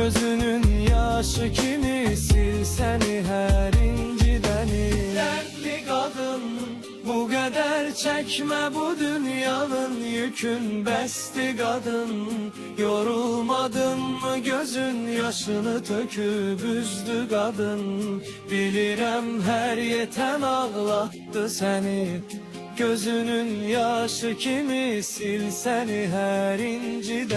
Gözünün yaşı kimi silsəni her incidəni. Dertli kadın, bu kadar çekme bu dünyanın yükün. Besti kadın, yorulmadın mı gözün yaşını töküp üzdü kadın. Bilirəm her yeten ağlattı seni. Gözünün yaşı kimi silsəni her inciden.